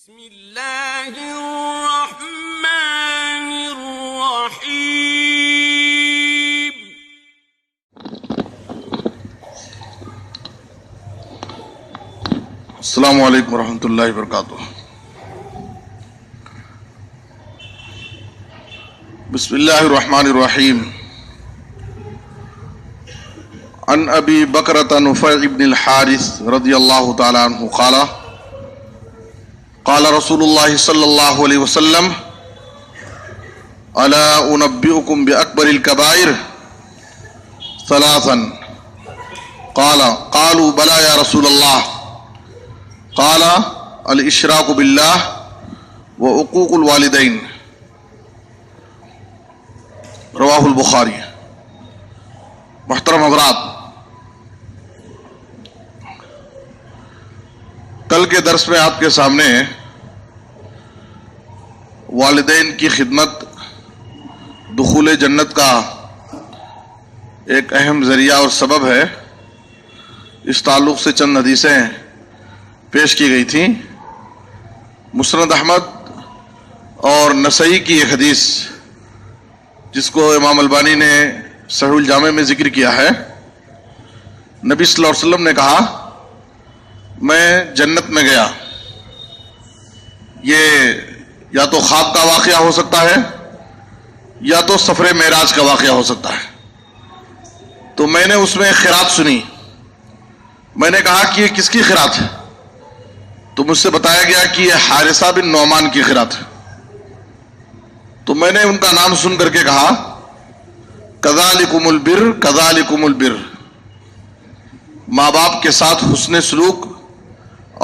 بسم اللہ الرحمن الرحیم السلام علیکم ورحمۃ اللہ وبرکاتہ. بسم اللہ الرحمن الرحیم. عن ابی بکرۃ نفیع بن الحارث رضی اللہ تعالی عنہ قال قال رسول اللہ صلی اللہ علیہ وسلم الا انبئکم باکبر الکبائر ثلاثا قالوا بلى یا رسول اللہ قال الاشراک باللہ وعقوق الوالدین. رواہ البخاری. محترم حضرات، کل کے درس میں آپ کے سامنے والدین کی خدمت دخول جنت کا ایک اہم ذریعہ اور سبب ہے، اس تعلق سے چند حدیثیں پیش کی گئی تھیں. مسند احمد اور نسائی کی ایک حدیث جس کو امام البانی نے صحیح الجامع میں ذکر کیا ہے، نبی صلی اللہ علیہ وسلم نے کہا میں جنت میں گیا. یہ یا تو خواب کا واقعہ ہو سکتا ہے یا تو سفر معراج کا واقعہ ہو سکتا ہے. تو میں نے اس میں خیرات سنی. میں نے کہا کہ یہ کس کی خیرات ہے؟ تو مجھ سے بتایا گیا کہ یہ حارثہ بن نعمان کی خیرات ہے. تو میں نے ان کا نام سن کر کے کہا کذالکم البر کذالکم البر. ماں باپ کے ساتھ حسن سلوک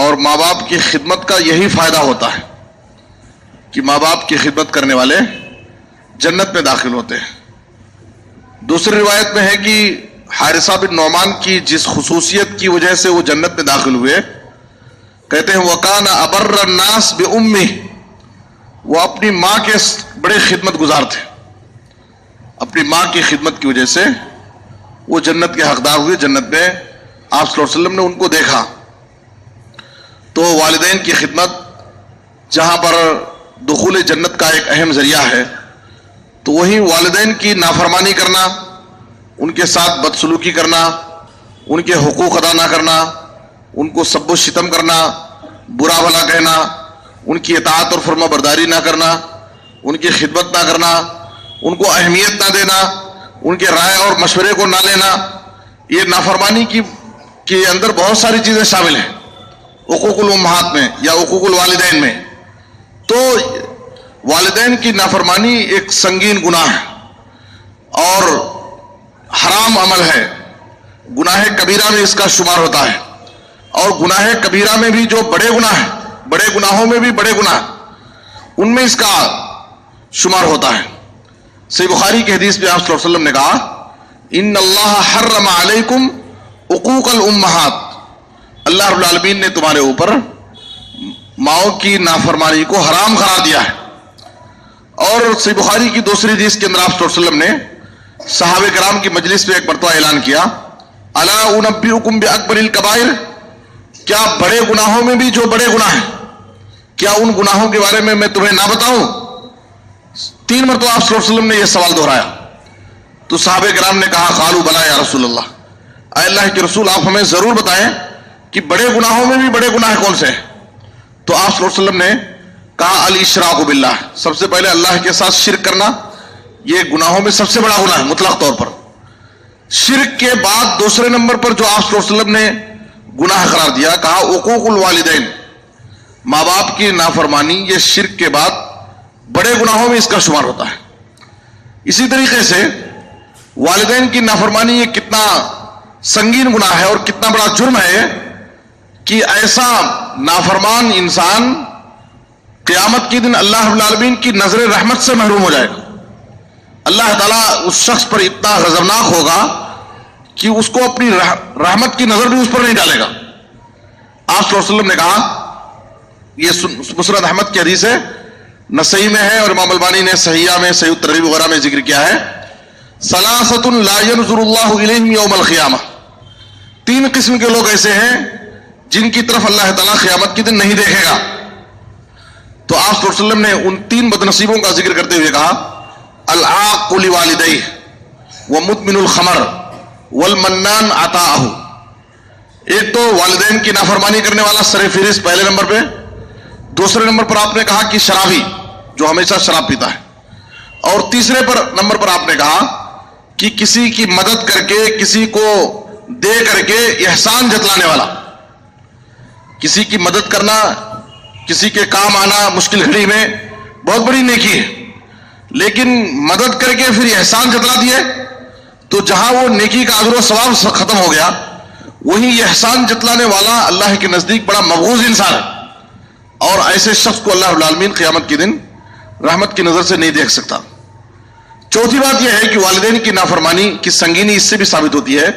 اور ماں باپ کی خدمت کا یہی فائدہ ہوتا ہے کہ ماں باپ کی خدمت کرنے والے جنت میں داخل ہوتے ہیں. دوسری روایت میں ہے کہ حارثہ بن نعمان کی جس خصوصیت کی وجہ سے وہ جنت میں داخل ہوئے، کہتے ہیں وَكَانَ أَبَرَّ النَّاسِ بِأُمِّهِ. وہ اپنی ماں کے بڑے خدمت گزار تھے. اپنی ماں کی خدمت کی وجہ سے وہ جنت کے حقدار ہوئے. جنت میں آپ صلی اللہ علیہ وسلم نے ان کو دیکھا. تو والدین کی خدمت جہاں پر دخول جنت کا ایک اہم ذریعہ ہے، تو وہیں والدین کی نافرمانی کرنا، ان کے ساتھ بدسلوکی کرنا، ان کے حقوق ادا نہ کرنا، ان کو سب و شتم کرنا، برا بھلا کہنا، ان کی اطاعت اور فرما برداری نہ کرنا، ان کی خدمت نہ کرنا، ان کو اہمیت نہ دینا، ان کے رائے اور مشورے کو نہ لینا، یہ نافرمانی کے اندر بہت ساری چیزیں شامل ہیں حقوق الامہات میں یا حقوق الوالدین میں. تو والدین کی نافرمانی ایک سنگین گناہ ہے اور حرام عمل ہے. گناہ کبیرہ میں اس کا شمار ہوتا ہے، اور گناہ کبیرہ میں بھی جو بڑے گناہ ہیں، بڑے گناہوں میں بھی بڑے گناہ، ان میں اس کا شمار ہوتا ہے. صحیح بخاری کی حدیث میں آپ صلی اللہ علیہ وسلم نے کہا ان اللہ حرم علیکم حقوق الامہات. اللہ رب العالمین نے تمہارے اوپر ماؤں کی نافرمانی کو حرام قرار دیا ہے. اور صحیح بخاری کی دوسری حدیث کے اندر آپ صلی اللہ علیہ وسلم نے صحابہ کرام کی مجلس میں ایک مرتبہ اعلان کیا الا انبئکم باکبر الکبائر. کیا بڑے گناہوں میں بھی جو بڑے گناہ ہیں، کیا ان گناہوں کے بارے میں تمہیں نہ بتاؤں؟ 3 مرتبہ آپ صلی اللہ علیہ وسلم نے یہ سوال دہرایا. تو صحابہ کرام نے کہا قالوا بلی یا رسول اللہ، اے اللہ کے رسول آپ ہمیں ضرور بتائیں کہ بڑے گناہوں میں بھی بڑے گناہ کون سے ہیں. تو آپ صلی اللہ علیہ وسلم نے کہا الاشراک باللہ. سب سے پہلے اللہ کے ساتھ شرک کرنا یہ گناہوں میں سب سے بڑا گناہ ہے مطلق طور پر. شرک کے بعد دوسرے نمبر پر جو آپ صلی اللہ علیہ وسلم نے گناہ قرار دیا، کہا حقوق الوالدین. ماں باپ کی نافرمانی یہ شرک کے بعد بڑے گناہوں میں اس کا شمار ہوتا ہے. اسی طریقے سے والدین کی نافرمانی یہ کتنا سنگین گناہ ہے اور کتنا بڑا جرم ہے کہ ایسا نافرمان انسان قیامت کے دن اللہ رب العالمین کی نظر رحمت سے محروم ہو جائے گا. اللہ تعالیٰ اس شخص پر اتنا غضبناک ہوگا کہ اس کو اپنی رحمت کی نظر بھی اس پر نہیں ڈالے گا. آپ صلی اللہ علیہ وسلم نے کہا، یہ مسند احمد کی حدیث ہے، نسائی میں ہے اور امام البانی نے صحیحہ میں صحیح الترغیب وغیرہ میں ذکر کیا ہے ثلاثۃ لا ينظر اللہ الیہم یوم القیامہ. 3 قسم کے لوگ ایسے ہیں جن کی طرف اللہ تعالیٰ قیامت کے دن نہیں دیکھے گا. آپ صلی اللہ علیہ وسلم نے ان 3 بدنصیبوں کا ذکر کرتے ہوئے کہا العاق لوالدیہ ومدمن الخمر والمنان عطاءہ. ایک تو والدین کی نافرمانی کرنے والا سر فہرست پہلے نمبر پہ. دوسرے نمبر پر آپ نے کہا کہ شرابی جو ہمیشہ شراب پیتا ہے. اور تیسرے نمبر پر آپ نے کہا کہ کسی کی مدد کر کے, کسی کو دے کر کے احسان جتلانے والا. کسی کی مدد کرنا, کسی کے کام آنا مشکل گھڑی میں بہت بڑی نیکی ہے, لیکن مدد کر کے پھر احسان جتلا دیے تو جہاں وہ نیکی کا اجر و ثواب ختم ہو گیا, وہی احسان جتلانے والا اللہ کے نزدیک بڑا مبغوض انسان ہے, اور ایسے شخص کو اللہ رب العالمین قیامت کے دن رحمت کی نظر سے نہیں دیکھ سکتا. چوتھی بات یہ ہے کہ والدین کی نافرمانی کی سنگینی اس سے بھی ثابت ہوتی ہے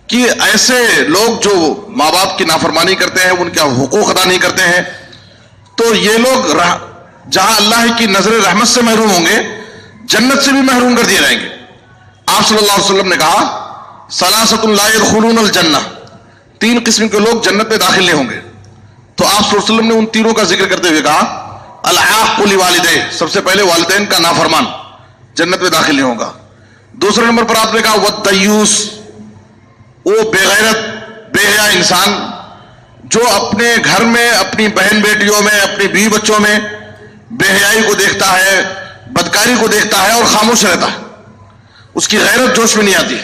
کہ ایسے لوگ جو ماں باپ کی نافرمانی کرتے ہیں, ان کے حقوق ادا نہیں کرتے ہیں, تو یہ لوگ جہاں اللہ کی نظر رحمت سے محروم ہوں گے, جنت سے بھی محروم کر دیے جائیں گے. آپ صلی اللہ علیہ وسلم نے کہا ثلاثۃ لا يدخلون الجنہ, 3 قسم کے لوگ جنت میں داخل نہیں ہوں گے. تو آپ صلی اللہ علیہ وسلم نے ان تینوں کا ذکر کرتے ہوئے کہا العاق لوالدیہ, سب سے پہلے والدین کا نافرمان جنت میں داخل نہیں ہوگا. دوسرے نمبر پر آپ نے کہا والدیوس, وہ بے غیرت بے حیا انسان جو اپنے گھر میں اپنی بہن بیٹیوں میں, اپنی بیوی بچوں میں بے حیائی کو دیکھتا ہے, بدکاری کو دیکھتا ہے اور خاموش رہتا ہے. اس کی غیرت جوش میں نہیں آتی.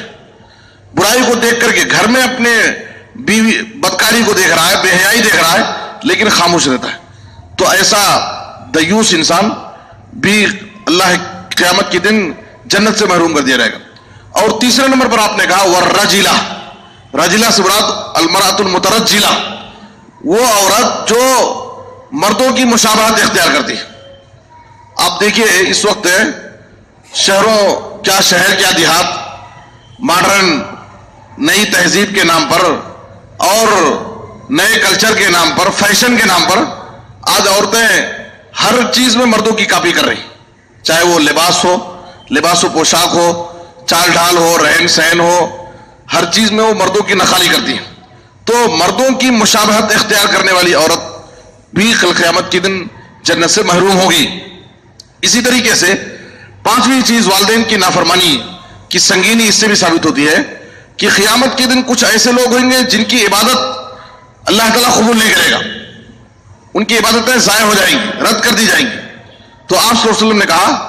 برائی کو دیکھ کر کے گھر میں اپنے بیوی بدکاری کو دیکھ رہا ہے, بے حیائی دیکھ رہا ہے, لیکن خاموش رہتا ہے. تو ایسا دیوس انسان بھی اللہ قیامت کے دن جنت سے محروم کر دیا جائے گا. اور تیسرے نمبر پر آپ نے کہا والرجلہ, رجلہ سے مراد المرأۃ المترجلہ, وہ عورت جو مردوں کی مشابہت اختیار کرتی ہے. آپ دیکھیے اس وقت شہروں, کیا شہر کیا دیہات, ماڈرن نئی تہذیب کے نام پر اور نئے کلچر کے نام پر, فیشن کے نام پر آج عورتیں ہر چیز میں مردوں کی کاپی کر رہی, چاہے وہ لباس ہو, لباس و پوشاک ہو, چال ڈھال ہو, رہن سہن ہو, ہر چیز میں وہ مردوں کی نخالی کرتی ہیں. تو مردوں کی مشابہت اختیار کرنے والی عورت بھی کل قیامت کے دن جنت سے محروم ہوگی. اسی طریقے سے 5ویں چیز والدین کی نافرمانی کی سنگینی اس سے بھی ثابت ہوتی ہے کہ قیامت کے دن کچھ ایسے لوگ ہویں گے جن کی عبادت اللہ تعالیٰ قبول نہیں کرے گا, ان کی عبادتیں ضائع ہو جائیں گی, رد کر دی جائیں گی. تو آپ صلی اللہ علیہ وسلم نے کہا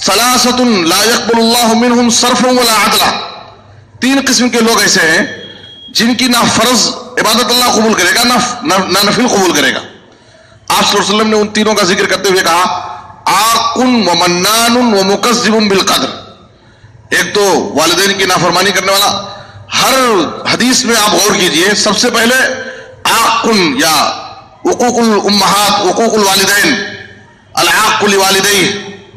ثلاثۃ لا يقبل اللہ منہم صرفا ولا عدلا, 3 قسم کے لوگ ایسے ہیں جن کی نہ فرض عبادت اللہ قبول کرے گا, نہ نفل قبول کرے گا. آپ صلی اللہ علیہ وسلم نے ان تینوں کا ذکر کرتے ہوئے کہا عاق ومنان ومکذب بالقدر. ایک تو والدین کی نافرمانی کرنے والا, ہر حدیث میں آپ غور کیجئے, سب سے پہلے عاق یا حقوق الامہات, حقوق الوالدین, العاق لوالدیہ,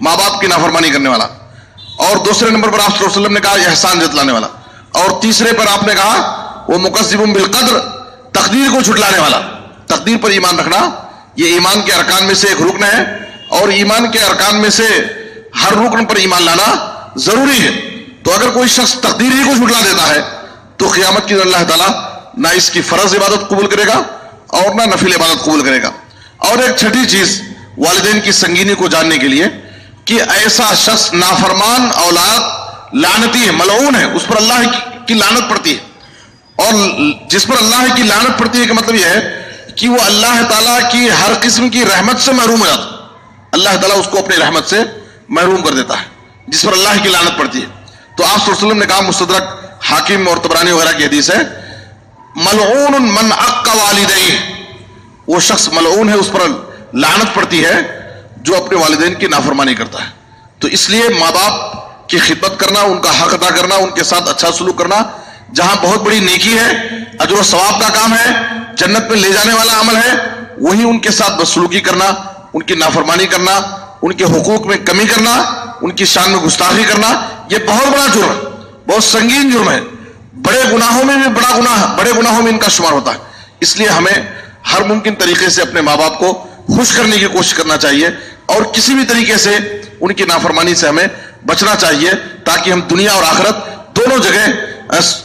ماں باپ کی نافرمانی کرنے والا. اور دوسرے نمبر پر آپ صلی اللہ علیہ وسلم نے کہا احسان جتلانے والا. اور تیسرے پر آپ نے کہا وہ مکذب بالقدر, تقدیر کو جھٹلانے والا. تقدیر پر ایمان رکھنا یہ ایمان کے ارکان میں سے ایک رکن ہے, اور ایمان کے ارکان میں سے ہر رکن پر ایمان لانا ضروری ہے. تو اگر کوئی شخص تقدیر ہی کو جھٹلا دیتا ہے تو قیامت کی اللہ تعالیٰ نہ اس کی فرض عبادت قبول کرے گا اور نہ نفل عبادت قبول کرے گا. اور ایک چھٹی چیز والدین کی سنگینی کو جاننے کے لیے کہ ایسا شخص نافرمان اولاد لعنتی ہے, ملعون ہے, اس پر اللہ کی لعنت پڑتی ہے. اور جس پر اللہ کی لعنت پڑتی ہے کہ مطلب یہ ہے کہ وہ اللہ تعالیٰ کی ہر قسم کی رحمت سے محروم ہو جاتا ہے. اللہ تعالیٰ اس کو اپنی رحمت سے محروم کر دیتا ہے جس پر اللہ کی لعنت پڑتی ہے. تو آپ صلی اللہ علیہ وسلم نے کہا, مستدرک حاکم اور طبرانی وغیرہ کی حدیث ہے, ملعون من عق والدیہ, وہ شخص ملعون ہے, اس پر لعنت پڑتی ہے جو اپنے والدین کی نافرمانی کرتا ہے. تو اس لیے ماں باپ کی خدمت کرنا, ان کا حق ادا کرنا, ان کے ساتھ اچھا سلوک کرنا جہاں بہت بڑی نیکی ہے, اجر و ثواب کا کام ہے, جنت میں لے جانے والا عمل ہے, وہی ان کے ساتھ بدسلوکی کرنا, ان کی نافرمانی کرنا, ان کے حقوق میں کمی کرنا, ان کی شان میں گستاخی کرنا, یہ بہت بڑا جرم ہے, بہت سنگین جرم ہے. بڑے گناہوں میں بھی بڑا گناہ, بڑے گناہوں میں ان کا شمار ہوتا ہے. اس لیے ہمیں ہر ممکن طریقے سے اپنے ماں باپ کو خوش کرنے کی کوشش کرنا چاہیے, اور کسی بھی طریقے سے ان کی نافرمانی سے ہمیں بچنا چاہیے, تاکہ ہم دنیا اور آخرت دونوں جگہ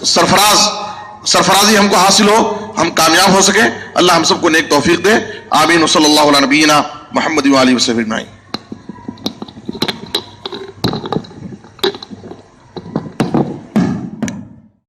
سرفرازی ہم کو حاصل ہو, ہم کامیاب ہو سکیں. اللہ ہم سب کو نیک توفیق دے. آمین. صلی اللہ علیہ نبینا محمد وآلہ وسلم اجمعین.